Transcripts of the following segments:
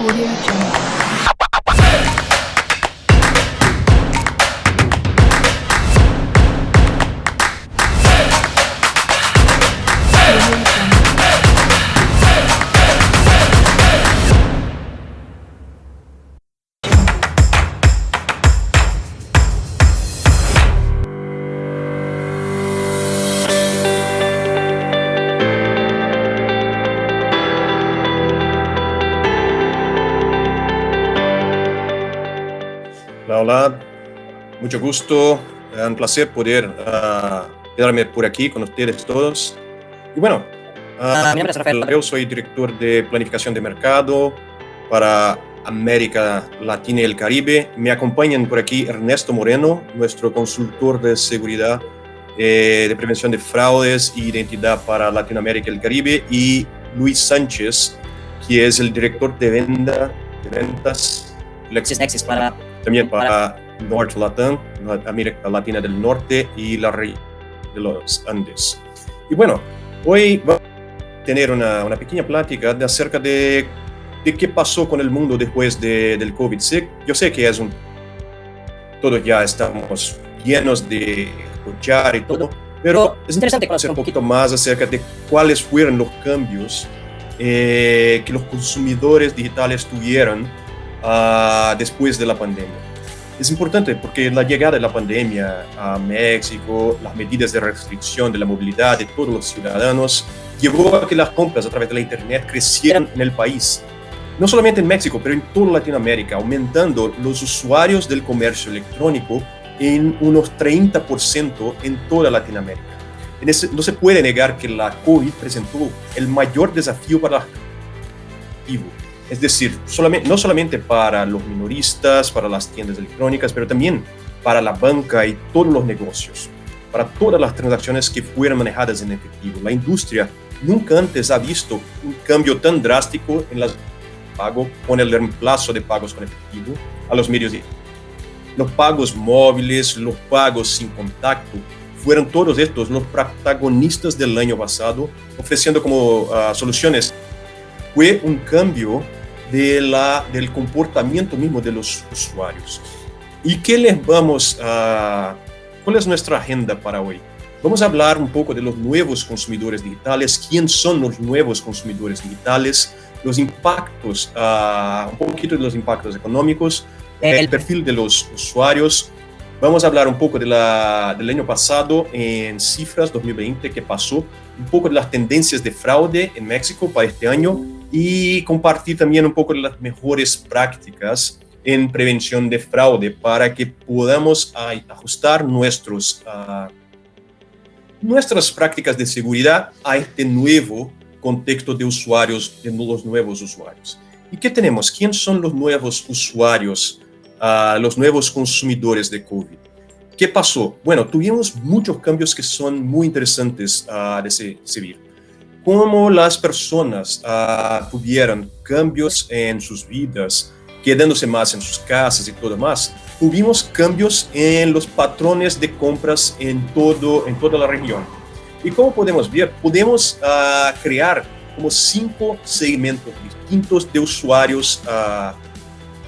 Audio Jungle. Hola, hola, mucho gusto, un placer poder quedarme por aquí con ustedes todos. Y bueno, mi nombre es Rafael, yo soy director de planificación de mercado para América Latina y el Caribe. Me acompañan por aquí Ernesto Moreno, nuestro consultor de seguridad, de prevención de fraudes e identidad para Latinoamérica y el Caribe, y Luis Sánchez, que es el director de ventas LexisNexis para Norte Latam, América Latina del Norte y la región de los Andes. Y bueno, hoy vamos a tener una pequeña plática acerca de qué pasó con el mundo después del COVID. Yo sé que todos ya estamos llenos de escuchar y todo, pero es interesante conocer un poquito más acerca de cuáles fueron los cambios que los consumidores digitales tuvieron después de la pandemia. Es importante porque la llegada de la pandemia a México, las medidas de restricción de la movilidad de todos los ciudadanos, llevó a que las compras a través de la Internet crecieran en el país. No solamente en México, pero en toda Latinoamérica, aumentando los usuarios del comercio electrónico en unos 30% en toda Latinoamérica. No se puede negar que la COVID presentó el mayor desafío para la es decir, no solamente para los minoristas, para las tiendas electrónicas, pero también para la banca y todos los negocios, para todas las transacciones que fueron manejadas en efectivo. La industria nunca antes ha visto un cambio tan drástico en las pago con el reemplazo de pagos con efectivo a los medios de los pagos móviles, los pagos sin contacto. Fueron todos estos los protagonistas del año pasado, ofreciendo como soluciones. Fue un cambio del comportamiento mismo de los usuarios. ¿Y qué les vamos a... ¿Cuál es nuestra agenda para hoy? Vamos a hablar un poco de los nuevos consumidores digitales, quién son los nuevos consumidores digitales, los impactos, un poquito de los impactos económicos, el perfil de los usuarios. Vamos a hablar un poco del año pasado en cifras 2020, que pasó, un poco de las tendencias de fraude en México para este año, y compartir también un poco de las mejores prácticas en prevención de fraude para que podamos ajustar nuestras prácticas de seguridad a este nuevo contexto de usuarios, de los nuevos usuarios. ¿Y qué tenemos? ¿Quién son los nuevos usuarios, los nuevos consumidores de COVID? ¿Qué pasó? Bueno, tuvimos muchos cambios que son muy interesantes de seguir. Cómo las personas tuvieron cambios en sus vidas, quedándose más en sus casas y todo más. Tuvimos cambios en los patrones de compras en toda la región. Y como podemos ver, podemos crear como 5 segmentos distintos de usuarios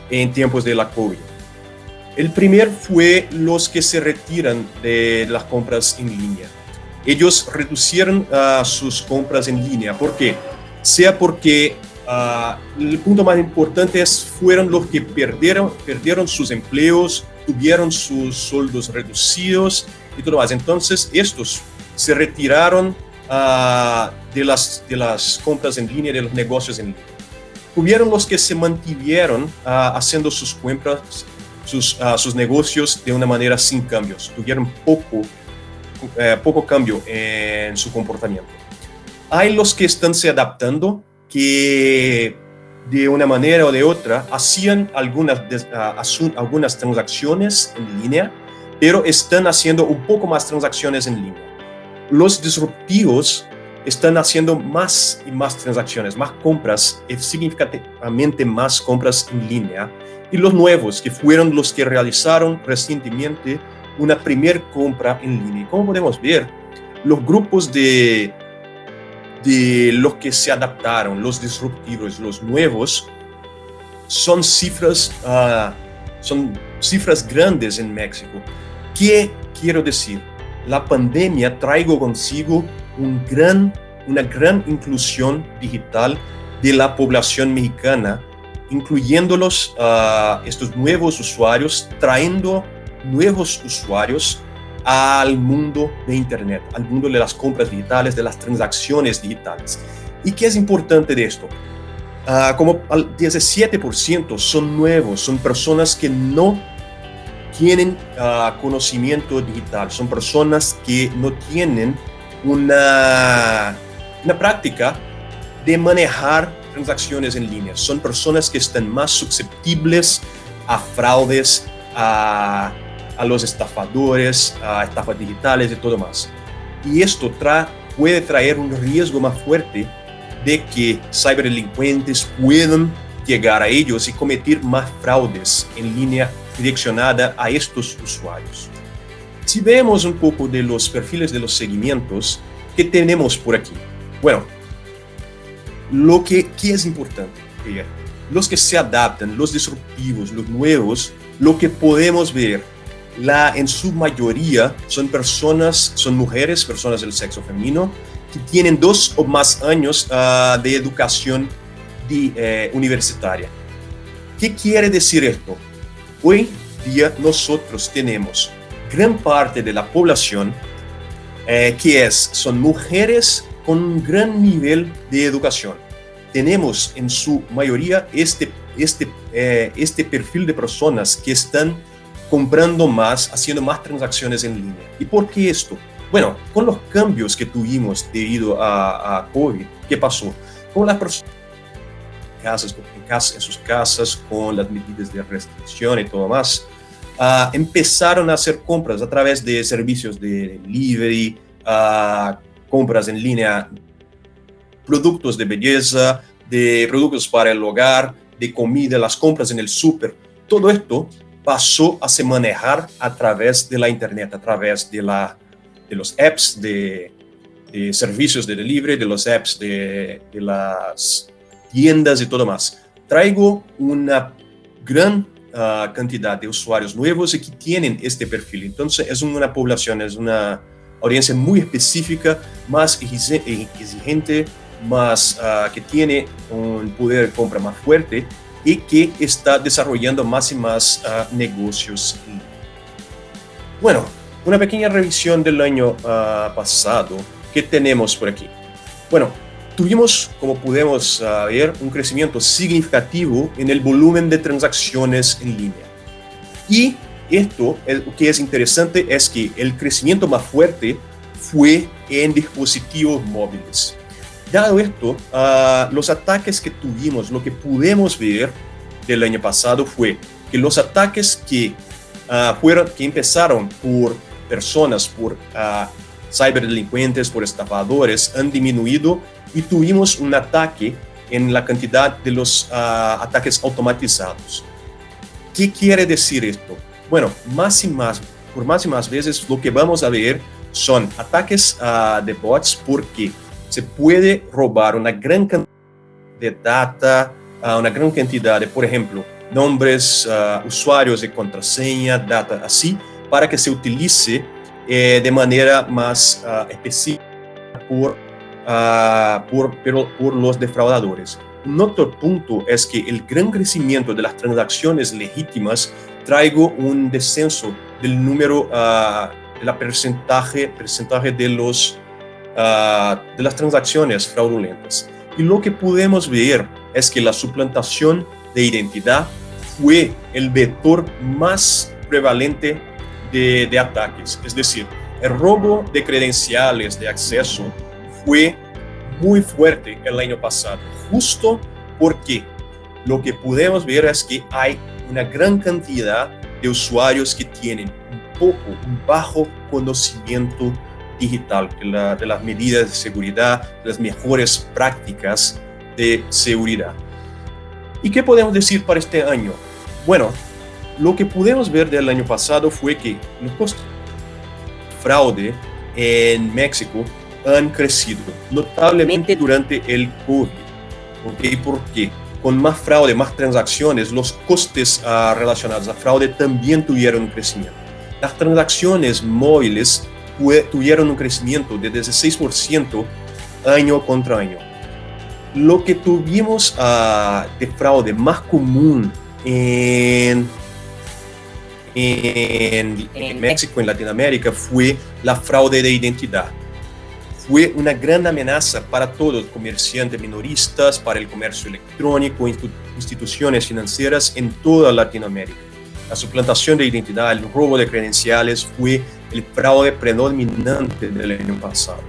en tiempos de la COVID. El primer fue los que se retiran de las compras en línea. Ellos reducieron sus compras en línea. ¿Por qué? Sea porque el punto más importante fueron los que perdieron sus empleos, tuvieron sus sueldos reducidos y todo más. Entonces, estos se retiraron de las compras en línea, de los negocios en línea. Hubieron los que se mantuvieron haciendo sus compras, sus negocios de una manera sin cambios. Tuvieron poco cambio en su comportamiento. Hay los que están se adaptando, que de una manera o de otra hacían algunas transacciones en línea, pero están haciendo un poco más transacciones en línea. Los disruptivos están haciendo más y más transacciones, más compras, significativamente más compras en línea. Y los nuevos, que fueron los que realizaron recientemente una primer compra en línea. Como podemos ver, los grupos de los que se adaptaron, los disruptivos, los nuevos, son cifras grandes en México. ¿Qué quiero decir? La pandemia trajo consigo una gran inclusión digital de la población mexicana, incluyéndolos estos nuevos usuarios, trayendo nuevos usuarios al mundo de Internet, al mundo de las compras digitales, de las transacciones digitales. ¿Y qué es importante de esto? Como el 17% son nuevos, son personas que no tienen conocimiento digital, son personas que no tienen una práctica de manejar transacciones en línea, son personas que están más susceptibles a fraudes, a los estafadores, a estafas digitales y todo más. Y esto puede traer un riesgo más fuerte de que ciberdelincuentes puedan llegar a ellos y cometer más fraudes en línea direccionada a estos usuarios. Si vemos un poco de los perfiles de los seguimientos que tenemos por aquí, bueno, ¿qué es importante? Los que se adaptan, los disruptivos, los nuevos, lo que podemos ver, en su mayoría son mujeres, personas del sexo femenino, que tienen 2 o más años de educación universitaria. ¿Qué quiere decir esto? Hoy día nosotros tenemos gran parte de la población son mujeres con un gran nivel de educación. Tenemos en su mayoría este perfil de personas que están comprando más, haciendo más transacciones en línea. ¿Y por qué esto? Bueno, con los cambios que tuvimos debido a COVID, ¿qué pasó? Con las personas en sus casas, con las medidas de restricción y todo más, empezaron a hacer compras a través de servicios de delivery, compras en línea, productos de belleza, de productos para el hogar, de comida, las compras en el súper. Todo esto pasó a se manejar a través de la internet, a través de los apps de servicios de delivery, de los apps de las tiendas y todo más. Traigo una gran cantidad de usuarios nuevos y que tienen este perfil. Entonces es una población, es una audiencia muy específica, más exigente, más que tiene un poder de compra más fuerte y que está desarrollando más y más negocios. Bueno, una pequeña revisión del año pasado que tenemos por aquí. Bueno, tuvimos, como podemos ver, un crecimiento significativo en el volumen de transacciones en línea. Y esto, lo que es interesante es que el crecimiento más fuerte fue en dispositivos móviles. Dado esto, los ataques que tuvimos, lo que pudimos ver del año pasado fue que los ataques que empezaron por personas, por ciberdelincuentes, por estafadores, han disminuido y tuvimos un ataque en la cantidad de los ataques automatizados. ¿Qué quiere decir esto? Bueno, por más y más veces lo que vamos a ver son ataques de bots porque se puede robar una gran cantidad de data, una gran cantidad de, por ejemplo, nombres, usuarios de contraseña, data así, para que se utilice de manera más específica por los defraudadores. Un otro punto es que el gran crecimiento de las transacciones legítimas trae un descenso del número, de la porcentaje de las transacciones fraudulentas. Y lo que podemos ver es que la suplantación de identidad fue el vector más prevalente de ataques. Es decir, el robo de credenciales de acceso fue muy fuerte el año pasado, justo porque lo que podemos ver es que hay una gran cantidad de usuarios que tienen un bajo conocimiento digital, de las medidas de seguridad, de las mejores prácticas de seguridad. ¿Y qué podemos decir para este año? Bueno, lo que pudimos ver del año pasado fue que los costos de fraude en México han crecido notablemente durante el COVID. ¿Okay? ¿Por qué? con más fraude, más transacciones, los costes relacionados a fraude también tuvieron un crecimiento. Las transacciones móviles tuvieron un crecimiento de 16% año contra año. Lo que tuvimos de fraude más común en México, en Latinoamérica, fue la fraude de identidad. Fue una gran amenaza para todos los comerciantes minoristas, para el comercio electrónico, instituciones financieras en toda Latinoamérica. La suplantación de identidad, el robo de credenciales fue el fraude predominante del año pasado.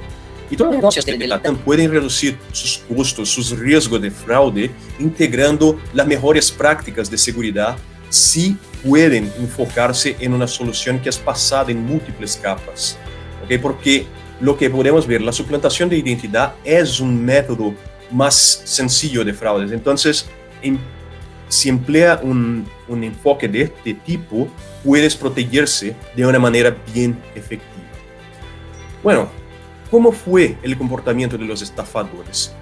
Y todos los negocios de LATAM pueden reducir sus costos, sus riesgos de fraude, integrando las mejores prácticas de seguridad si pueden enfocarse en una solución que es basada en múltiples capas. ¿Okay? Porque lo que podemos ver, la suplantación de identidad es un método más sencillo de fraudes. Entonces, si emplea un enfoque de este tipo, puedes protegerse de una manera bien efectiva. Bueno, ¿cómo fue el comportamiento de los estafadores?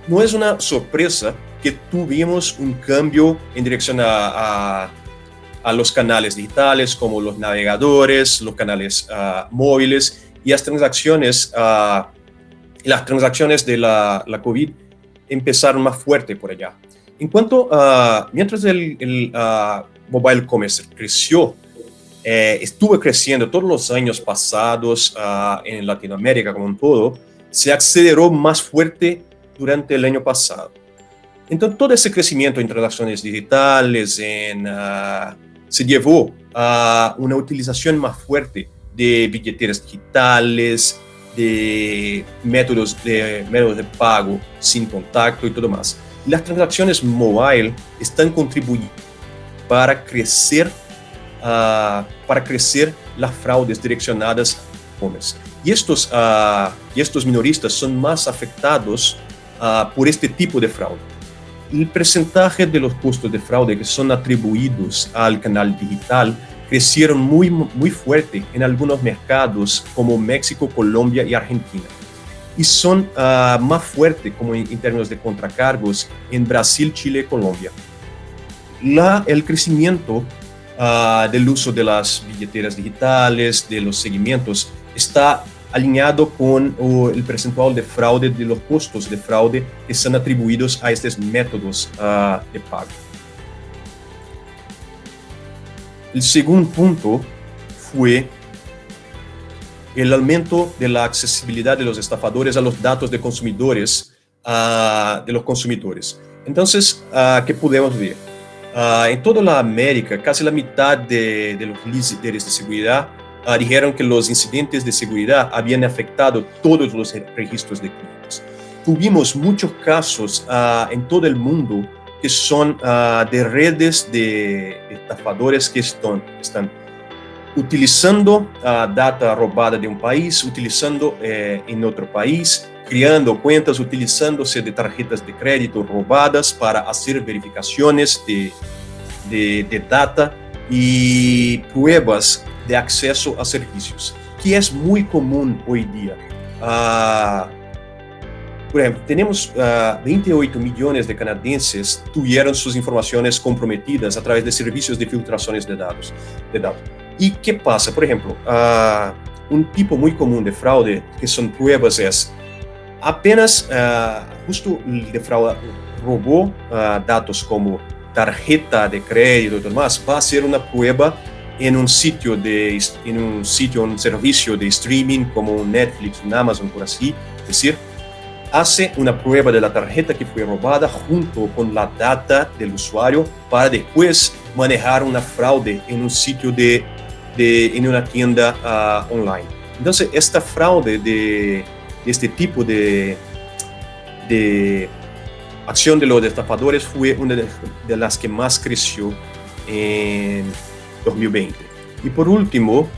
No es una sorpresa que tuvimos un cambio en dirección a los canales digitales, como los navegadores, los canales móviles, y las transacciones de la COVID empezaron más fuerte por allá. Mientras el mobile commerce creció, estuvo creciendo todos los años pasados en Latinoamérica como un todo, se aceleró más fuerte durante el año pasado. Entonces, todo ese crecimiento en transacciones digitales se llevó a una utilización más fuerte de billeteras digitales, de métodos de pago sin contacto y todo más. Las transacciones mobile están contribuyendo para crecer las fraudes direccionadas a e-commerce. Y estos minoristas son más afectados por este tipo de fraude. El porcentaje de los costos de fraude que son atribuidos al canal digital crecieron muy fuerte en algunos mercados como México, Colombia y Argentina. Y son más fuertes como en términos de contracargos en Brasil, Chile y Colombia. El crecimiento del uso de las billeteras digitales, de los seguimientos, está alineado con el percentual de fraude, de los costos de fraude que son atribuidos a estos métodos de pago. El segundo punto fue el aumento de la accesibilidad de los estafadores a los datos de consumidores, de los consumidores. Entonces, ¿qué podemos ver? En toda la América, casi la mitad de los líderes de seguridad dijeron que los incidentes de seguridad habían afectado todos los registros de clientes. Tuvimos muchos casos en todo el mundo que son de redes de estafadores que están utilizando data robada de un país, utilizando en otro país, creando cuentas, utilizándose de tarjetas de crédito robadas para hacer verificaciones de data y pruebas de acceso a servicios, que es muy común hoy día. Por ejemplo, tenemos 28 millones de canadienses tuvieron sus informaciones comprometidas a través de servicios de filtraciones de datos. ¿Y qué pasa? Por ejemplo, un tipo muy común de fraude, que son pruebas, es apenas justo el defraudador robó datos como tarjeta de crédito y todo más, va a hacer una prueba en un servicio de streaming como Netflix, un Amazon, por así decir. Hace una prueba de la tarjeta que fue robada junto con la data del usuario para después manejar una fraude en un sitio en una tienda online. Entonces, esta fraude de este tipo de acción de los estafadores fue una de las que más creció en 2020. Y por último,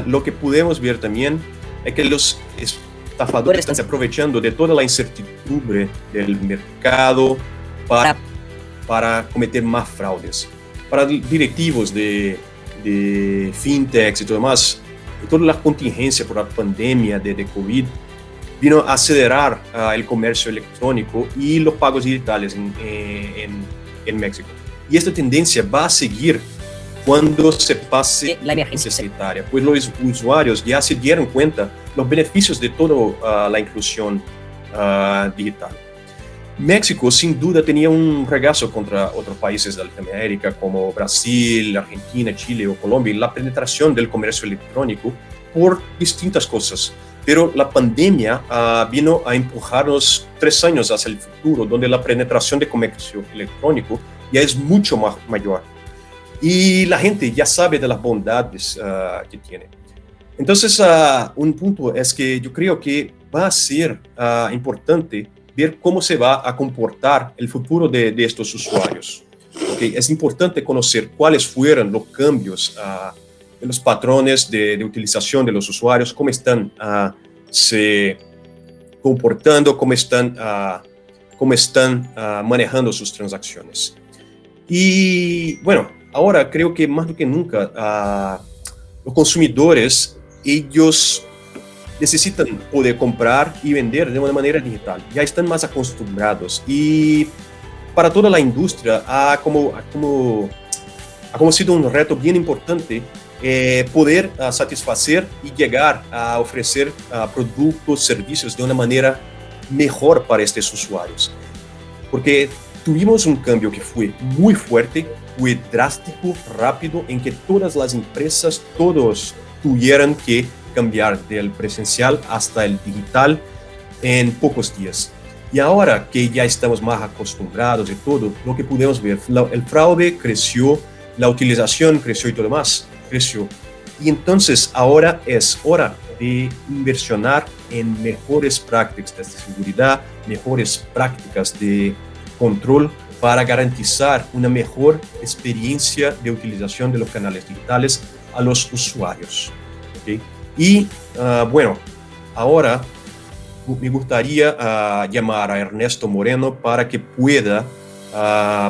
lo que podemos ver también es que los estafadores están se aprovechando de toda la incertidumbre del mercado para cometer más fraudes. Para directivos de fintechs y todo más, todas las contingencias por la pandemia de COVID vino a acelerar el comercio electrónico y los pagos digitales en México. Y esta tendencia va a seguir cuando se pase la emergencia sanitaria, pues los usuarios ya se dieron cuenta los beneficios de toda la inclusión digital. México, sin duda, tenía un regazo contra otros países de Latinoamérica como Brasil, Argentina, Chile o Colombia en la penetración del comercio electrónico por distintas cosas. Pero la pandemia vino a empujarnos 3 años hacia el futuro, donde la penetración de comercio electrónico ya es mucho más mayor. Y la gente ya sabe de las bondades que tiene. Entonces, un punto es que yo creo que va a ser importante ver cómo se va a comportar el futuro de estos usuarios. Okay. Es importante conocer cuáles fueron los cambios en los patrones de utilización de los usuarios, cómo están se comportando, cómo están manejando sus transacciones. Y bueno, ahora creo que más do que nunca los consumidores, ellos necesitan poder comprar y vender de una manera digital. Ya están más acostumbrados y para toda la industria ha como sido un reto bien importante poder satisfacer y llegar a ofrecer productos, servicios de una manera mejor para estos usuarios. Porque tuvimos un cambio que fue muy fuerte, fue drástico, rápido, en que todas las empresas, todos tuvieron que cambiar del presencial hasta el digital en pocos días. Y ahora que ya estamos más acostumbrados y todo, lo que pudimos ver, el fraude creció, la utilización creció y todo más creció. Y entonces ahora es hora de inversionar en mejores prácticas de seguridad, mejores prácticas de control para garantizar una mejor experiencia de utilización de los canales digitales a los usuarios. ¿Okay? Y bueno, ahora me gustaría llamar a Ernesto Moreno para que pueda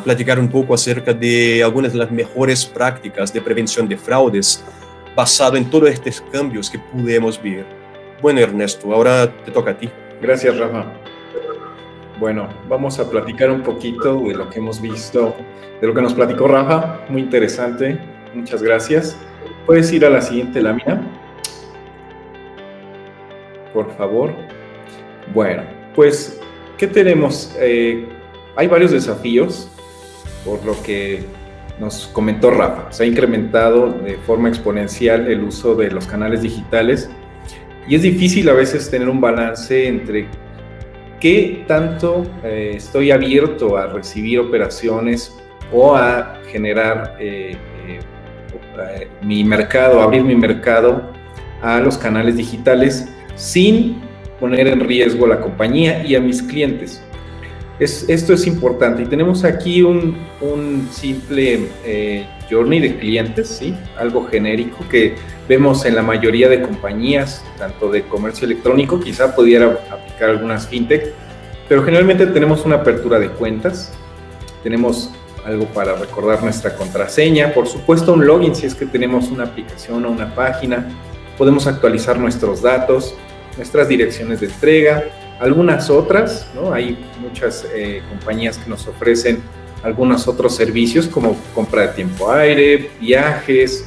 platicar un poco acerca de algunas de las mejores prácticas de prevención de fraudes basado en todos estos cambios que pudimos ver. Bueno, Ernesto, ahora te toca a ti. Gracias, Rafa. Bueno, vamos a platicar un poquito de lo que hemos visto, de lo que nos platicó Rafa. Muy interesante. Muchas gracias. ¿Puedes ir a la siguiente lámina? Por favor. Bueno, pues, ¿qué tenemos? Hay varios desafíos, por lo que nos comentó Rafa. Se ha incrementado de forma exponencial el uso de los canales digitales y es difícil a veces tener un balance entre qué tanto estoy abierto a recibir operaciones o a generar mi mercado, abrir mi mercado a los canales digitales sin poner en riesgo a la compañía y a mis clientes. Esto es importante y tenemos aquí un simple journey de clientes, ¿sí? Algo genérico que vemos en la mayoría de compañías, tanto de comercio electrónico, quizá pudiera aplicar algunas fintech, pero generalmente tenemos una apertura de cuentas, tenemos algo para recordar nuestra contraseña, por supuesto un login si es que tenemos una aplicación o una página, podemos actualizar nuestros datos, nuestras direcciones de entrega, algunas otras, ¿no? Hay muchas compañías que nos ofrecen algunos otros servicios como compra de tiempo aire, viajes,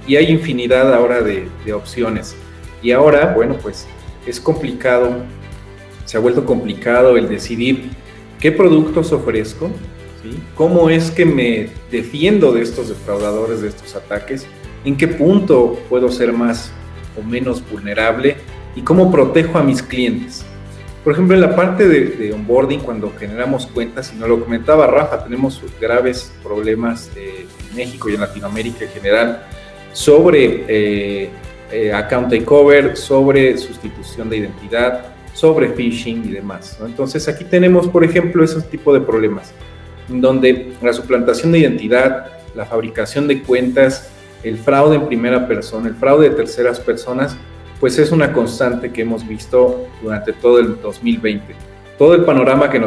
y hay infinidad ahora de opciones. Y ahora, bueno, pues es complicado, se ha vuelto complicado el decidir qué productos ofrezco, ¿sí? Cómo es que me defiendo de estos defraudadores, de estos ataques, en qué punto puedo ser más o menos vulnerable y cómo protejo a mis clientes. Por ejemplo, en la parte de onboarding, cuando generamos cuentas, y nos lo comentaba Rafa, tenemos graves problemas en México y en Latinoamérica en general sobre account takeover, sobre sustitución de identidad, sobre phishing y demás, ¿no? Entonces, aquí tenemos, por ejemplo, ese tipo de problemas, donde la suplantación de identidad, la fabricación de cuentas, el fraude en primera persona, el fraude de terceras personas, pues es una constante que hemos visto durante todo el 2020. Todo el panorama que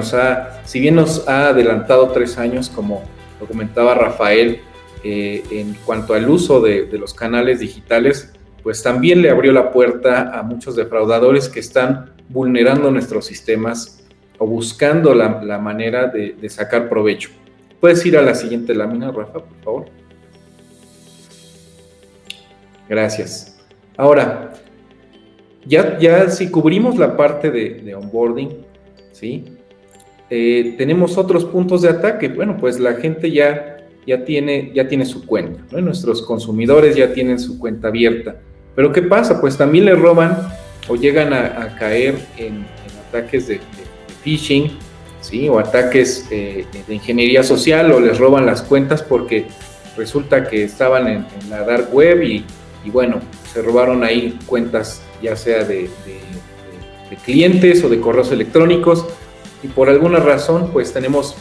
si bien nos ha adelantado 3 años, como lo comentaba Rafael, en cuanto al uso de los canales digitales, pues también le abrió la puerta a muchos defraudadores que están vulnerando nuestros sistemas o buscando la manera de sacar provecho. ¿Puedes ir a la siguiente lámina, Rafa, por favor? Gracias. Ahora, ya si cubrimos la parte de onboarding, ¿sí? Tenemos otros puntos de ataque. Bueno, pues la gente ya tiene su cuenta, ¿no? Nuestros consumidores ya tienen su cuenta abierta. Pero ¿qué pasa? Pues también le roban o llegan a caer en ataques de phishing, ¿sí? O ataques de ingeniería social, o les roban las cuentas porque resulta que estaban en la dark web y bueno, se robaron ahí cuentas ya sea de clientes o de correos electrónicos, y por alguna razón pues tenemos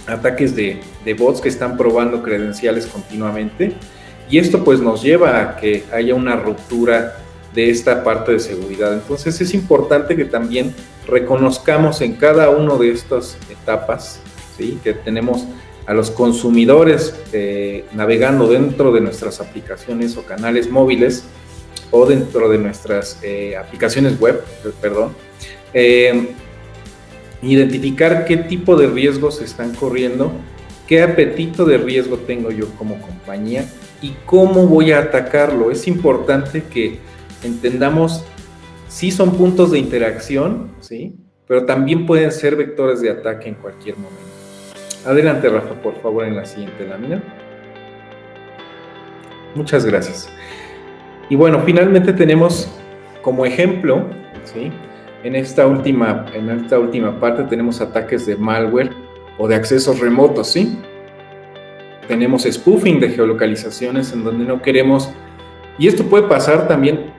ataques de bots que están probando credenciales continuamente, y esto pues nos lleva a que haya una ruptura de esta parte de seguridad. Entonces es importante que también reconozcamos en cada una de estas etapas, ¿sí? Que tenemos a los consumidores navegando dentro de nuestras aplicaciones o canales móviles o dentro de nuestras aplicaciones web, identificar qué tipo de riesgos están corriendo, qué apetito de riesgo tengo yo como compañía y cómo voy a atacarlo. Es importante que entendamos si son puntos de interacción, ¿sí? Pero también pueden ser vectores de ataque en cualquier momento. Adelante, Rafa, por favor, en la siguiente lámina. Muchas gracias. Y bueno, finalmente tenemos como ejemplo, ¿sí? En esta última parte tenemos ataques de malware o de accesos remotos, ¿sí? Tenemos spoofing de geolocalizaciones en donde no queremos, y esto puede pasar también,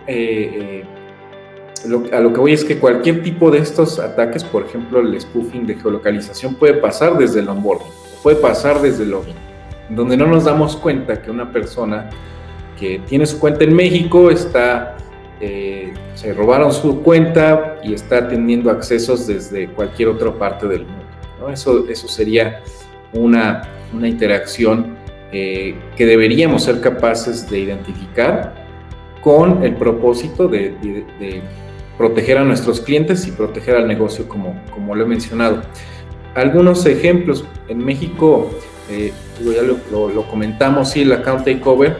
a lo que voy es que cualquier tipo de estos ataques, por ejemplo el spoofing de geolocalización, puede pasar desde el onboarding, puede pasar desde el login, donde no nos damos cuenta que una persona que tiene su cuenta en México se robaron su cuenta y está teniendo accesos desde cualquier otra parte del mundo, ¿no? Eso sería una interacción que deberíamos ser capaces de identificar con el propósito de proteger a nuestros clientes y proteger al negocio, como lo he mencionado. Algunos ejemplos: en México, ya lo comentamos, sí, el account takeover,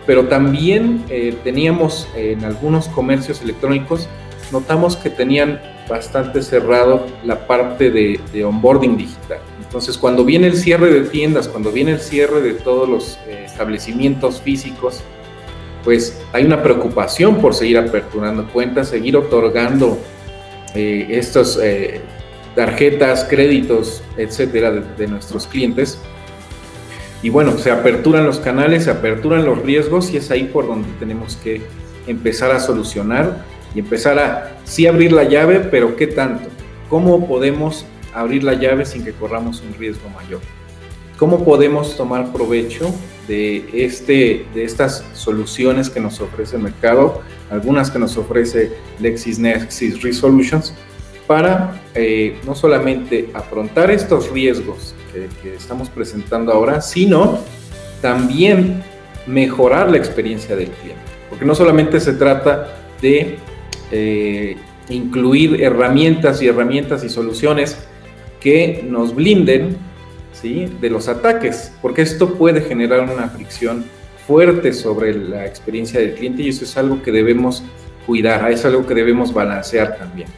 pero también teníamos en algunos comercios electrónicos, notamos que tenían bastante cerrado la parte de onboarding digital. Entonces, cuando viene el cierre de tiendas, cuando viene el cierre de todos los establecimientos físicos, pues hay una preocupación por seguir aperturando cuentas, seguir otorgando estos tarjetas, créditos, etcétera, de nuestros clientes. Y bueno, se aperturan los canales, se aperturan los riesgos, y es ahí por donde tenemos que empezar a solucionar y empezar a sí abrir la llave, pero ¿qué tanto? ¿Cómo podemos abrir la llave sin que corramos un riesgo mayor? ¿Cómo podemos tomar provecho de estas soluciones que nos ofrece el mercado, algunas que nos ofrece LexisNexis Resolutions, para no solamente afrontar estos riesgos que estamos presentando ahora, sino también mejorar la experiencia del cliente? Porque no solamente se trata de incluir herramientas y soluciones que nos blinden, ¿sí?, de los ataques, porque esto puede generar una fricción fuerte sobre la experiencia del cliente, y eso es algo que debemos cuidar, es algo que debemos balancear también.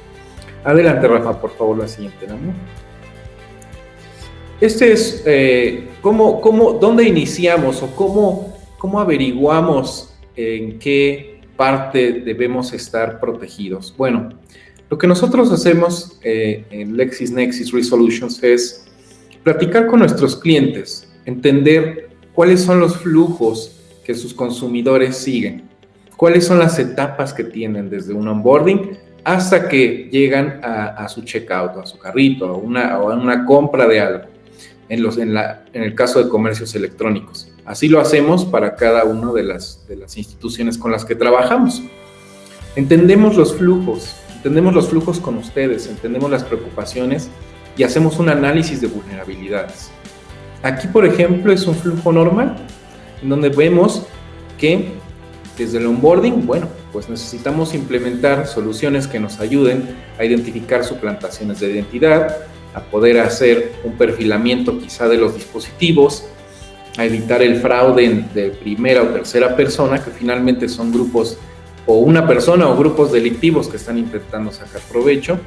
Adelante, Rafa, por favor, la siguiente, ¿no? Este es dónde iniciamos o cómo averiguamos en qué parte debemos estar protegidos. Bueno, lo que nosotros hacemos en LexisNexis Resolutions es platicar con nuestros clientes, entender cuáles son los flujos que sus consumidores siguen, cuáles son las etapas que tienen desde un onboarding hasta que llegan a su checkout, a su carrito, a una compra de algo, en el caso de comercios electrónicos. Así lo hacemos para cada una de las instituciones con las que trabajamos. Entendemos los flujos con ustedes, entendemos las preocupaciones y hacemos un análisis de vulnerabilidades. Aquí, por ejemplo, es un flujo normal, en donde vemos que desde el onboarding, bueno, pues necesitamos implementar soluciones que nos ayuden a identificar suplantaciones de identidad, a poder hacer un perfilamiento quizá de los dispositivos, a evitar el fraude de primera o tercera persona, que finalmente son grupos o una persona o grupos delictivos que están intentando sacar provecho,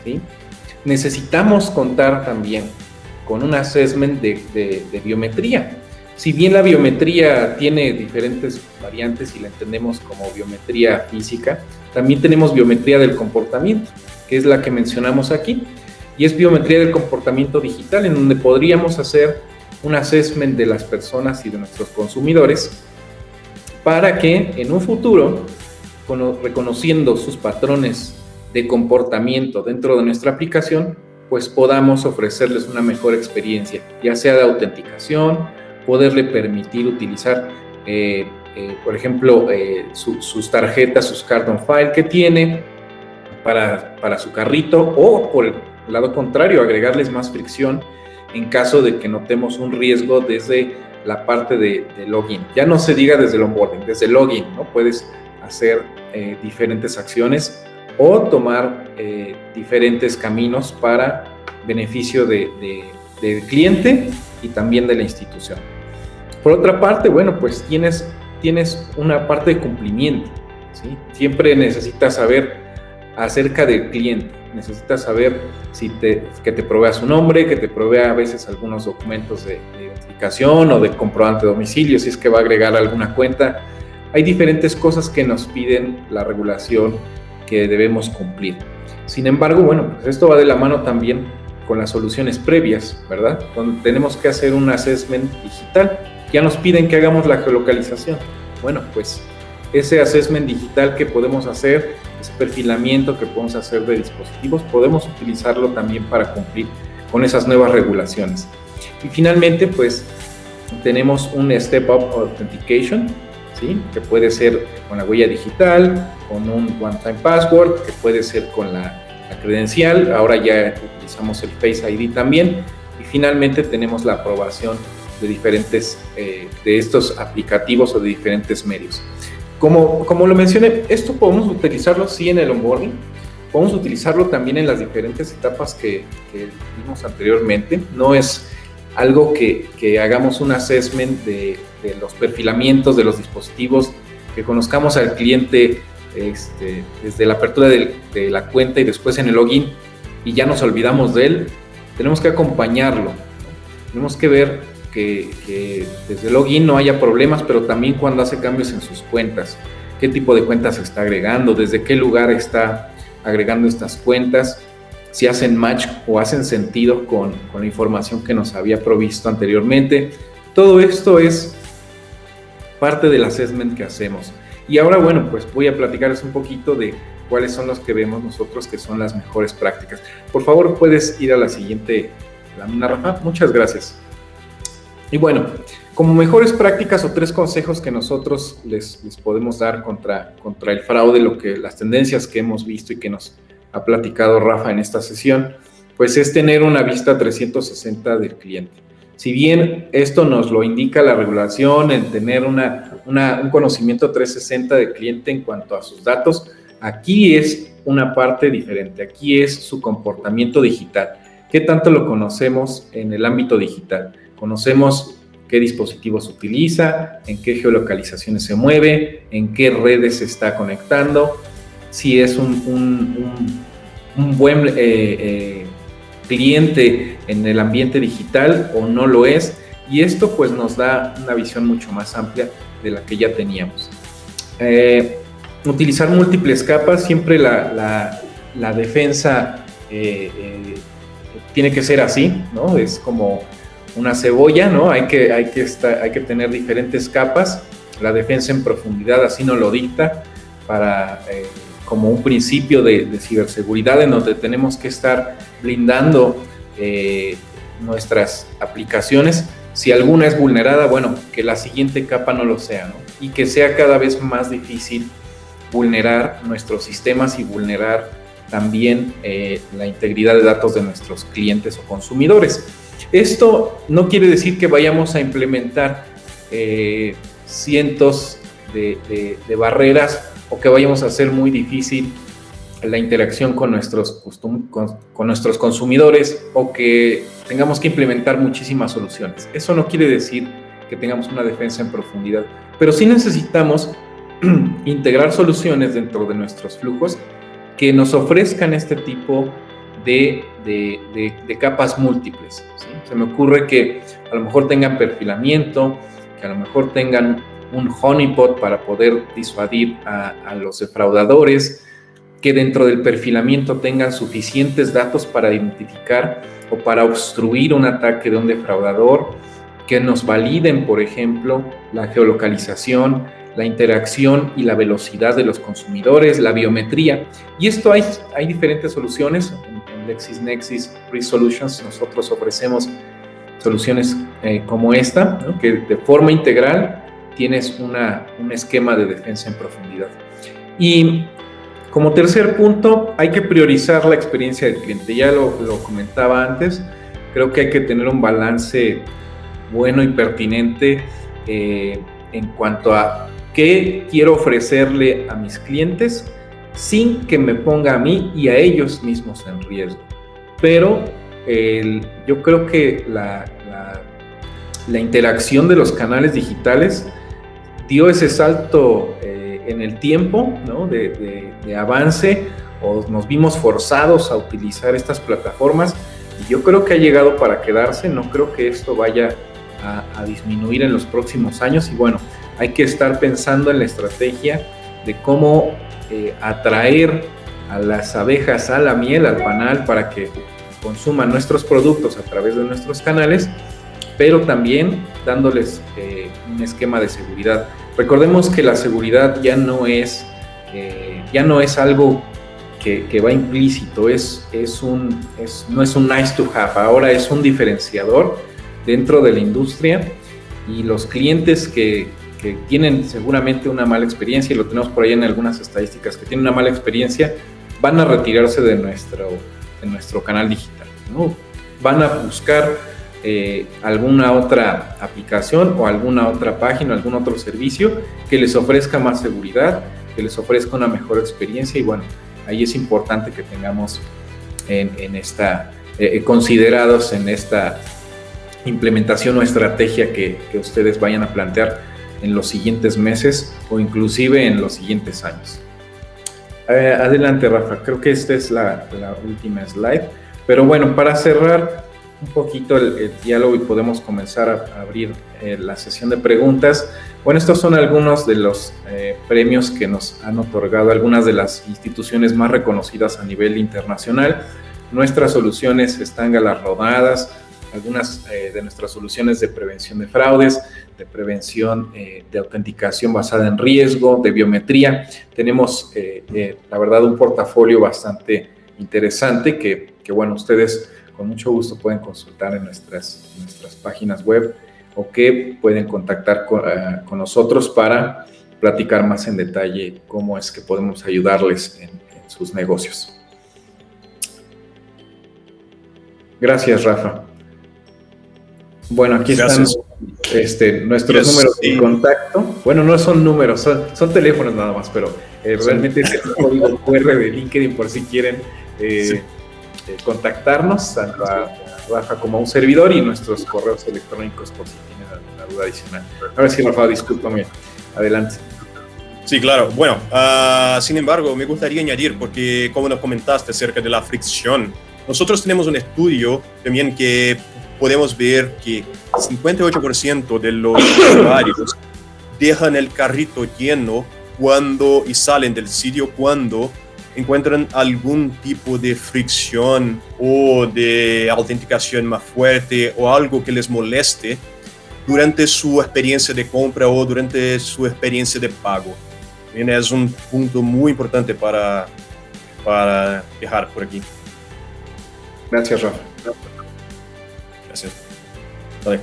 ¿sí? Necesitamos contar también con un assessment de biometría. Si bien la biometría tiene diferentes variantes y la entendemos como biometría física, también tenemos biometría del comportamiento, que es la que mencionamos aquí, y es biometría del comportamiento digital, en donde podríamos hacer un assessment de las personas y de nuestros consumidores para que en un futuro, reconociendo sus patrones de comportamiento dentro de nuestra aplicación, pues podamos ofrecerles una mejor experiencia, ya sea de autenticación, poderle permitir utilizar, por ejemplo, sus tarjetas, sus card on file que tiene para su carrito, o por el lado contrario, agregarles más fricción en caso de que notemos un riesgo desde la parte de login. Ya no se diga desde el onboarding, desde el login, ¿no? Puedes hacer diferentes acciones o tomar diferentes caminos para beneficio del cliente y también de la institución. Por otra parte, bueno, pues tienes una parte de cumplimiento, ¿sí? Siempre necesitas saber acerca del cliente, necesitas saber que te provea su nombre, que te provea a veces algunos documentos de identificación o de comprobante de domicilio, si es que va a agregar alguna cuenta. Hay diferentes cosas que nos piden la regulación que debemos cumplir. Sin embargo, bueno, pues esto va de la mano también con las soluciones previas, ¿verdad? Donde tenemos que hacer un assessment digital. Ya nos piden que hagamos la geolocalización. Bueno, pues ese assessment digital que podemos hacer, ese perfilamiento que podemos hacer de dispositivos, podemos utilizarlo también para cumplir con esas nuevas regulaciones. Y finalmente, pues tenemos un Step Up Authentication, ¿sí? Que puede ser con la huella digital, con un One-Time Password, que puede ser con la credencial. Ahora ya utilizamos el Face ID también. Y finalmente tenemos la aprobación de diferentes de estos aplicativos o de diferentes medios. Como lo mencioné, esto podemos utilizarlo sí en el onboarding, podemos utilizarlo también en las diferentes etapas que vimos anteriormente. No es algo que hagamos un assessment de los perfilamientos de los dispositivos, que conozcamos al cliente desde la apertura de la cuenta y después en el login y ya nos olvidamos de él. Tenemos que acompañarlo, ¿no? Tenemos que ver que desde el login no haya problemas, pero también cuando hace cambios en sus cuentas, qué tipo de cuentas está agregando, desde qué lugar está agregando estas cuentas, si hacen match o hacen sentido con la información que nos había provisto anteriormente. Todo esto es parte del assessment que hacemos. Y ahora, bueno, pues voy a platicarles un poquito de cuáles son los que vemos nosotros que son las mejores prácticas. Por favor, puedes ir a la siguiente lámina, Rafa. Muchas gracias. Y bueno, como mejores prácticas o 3 consejos que nosotros les podemos dar contra el fraude, las tendencias que hemos visto y que nos ha platicado Rafa en esta sesión, pues es tener una vista 360 del cliente. Si bien esto nos lo indica la regulación, en tener un conocimiento 360 del cliente en cuanto a sus datos, aquí es una parte diferente, aquí es su comportamiento digital. ¿Qué tanto lo conocemos en el ámbito digital? Conocemos qué dispositivos utiliza, en qué geolocalizaciones se mueve, en qué redes se está conectando, si es un buen cliente en el ambiente digital o no lo es, y esto pues nos da una visión mucho más amplia de la que ya teníamos. Utilizar múltiples capas, siempre la defensa tiene que ser así, ¿no? Es como una cebolla, ¿no? Hay que tener diferentes capas. La defensa en profundidad así nos lo dicta como un principio de ciberseguridad, en donde tenemos que estar blindando nuestras aplicaciones. Si alguna es vulnerada, bueno, que la siguiente capa no lo sea, ¿no? Y que sea cada vez más difícil vulnerar nuestros sistemas y vulnerar también la integridad de datos de nuestros clientes o consumidores. Esto no quiere decir que vayamos a implementar cientos de barreras o que vayamos a hacer muy difícil la interacción con nuestros consumidores, o que tengamos que implementar muchísimas soluciones. Eso no quiere decir que tengamos una defensa en profundidad, pero sí necesitamos integrar soluciones dentro de nuestros flujos que nos ofrezcan este tipo de capas múltiples, ¿sí? Se me ocurre que a lo mejor tengan perfilamiento, que a lo mejor tengan un honeypot para poder disuadir a los defraudadores, que dentro del perfilamiento tengan suficientes datos para identificar o para obstruir un ataque de un defraudador, que nos validen, por ejemplo, la geolocalización, la interacción y la velocidad de los consumidores, la biometría. Y esto hay diferentes soluciones. En LexisNexis Risk Solutions nosotros ofrecemos soluciones como esta, ¿no? Que de forma integral tienes un esquema de defensa en profundidad. Y como tercer punto, hay que priorizar la experiencia del cliente. Ya lo comentaba antes, creo que hay que tener un balance bueno y pertinente en cuanto a qué quiero ofrecerle a mis clientes sin que me ponga a mí y a ellos mismos en riesgo. Pero yo creo que la interacción de los canales digitales dio ese salto en el tiempo, ¿no? de avance, o nos vimos forzados a utilizar estas plataformas, y yo creo que ha llegado para quedarse. No creo que esto vaya a disminuir en los próximos años, y bueno, hay que estar pensando en la estrategia de cómo atraer a las abejas a la miel, al panal, para que consuman nuestros productos a través de nuestros canales, pero también dándoles un esquema de seguridad. Recordemos que la seguridad ya no es algo que va implícito, no es un nice to have, ahora es un diferenciador dentro de la industria, y los clientes que tienen seguramente una mala experiencia, y lo tenemos por ahí en algunas estadísticas, que tienen una mala experiencia, van a retirarse de nuestro canal digital, ¿no? Van a buscar alguna otra aplicación o alguna otra página, algún otro servicio que les ofrezca más seguridad, que les ofrezca una mejor experiencia, y bueno, ahí es importante que tengamos considerados en esta implementación o estrategia que ustedes vayan a plantear en los siguientes meses o inclusive en los siguientes años. Adelante, Rafa, creo que esta es la última slide, pero bueno, para cerrar un poquito el diálogo y podemos comenzar a abrir la sesión de preguntas. Bueno, estos son algunos de los premios que nos han otorgado algunas de las instituciones más reconocidas a nivel internacional. Nuestras soluciones están galardonadas, algunas de nuestras soluciones de prevención de fraudes, de prevención de autenticación basada en riesgo, de biometría. Tenemos, la verdad, un portafolio bastante interesante que bueno, ustedes con mucho gusto pueden consultar en nuestras páginas web, o que pueden contactar con nosotros para platicar más en detalle cómo es que podemos ayudarles en sus negocios. Gracias, Rafa. Bueno, aquí están nuestros números de contacto. Bueno, no son números, son teléfonos nada más, pero realmente es el código QR de LinkedIn por si quieren contactarnos, tanto a Rafa como a un servidor, y nuestros correos electrónicos por si tienen alguna duda adicional. Ahora sí, Rafa, discúlpame. Adelante. Sí, claro. Bueno, sin embargo, me gustaría añadir, porque como nos comentaste acerca de la fricción, nosotros tenemos un estudio también que podemos ver que 58% de los usuarios dejan el carrito lleno y salen del sitio cuando encuentran algún tipo de fricción o de autenticación más fuerte o algo que les moleste durante su experiencia de compra o durante su experiencia de pago. Bien, es un punto muy importante para dejar por aquí. Gracias, Rafa. Gracias. Vale.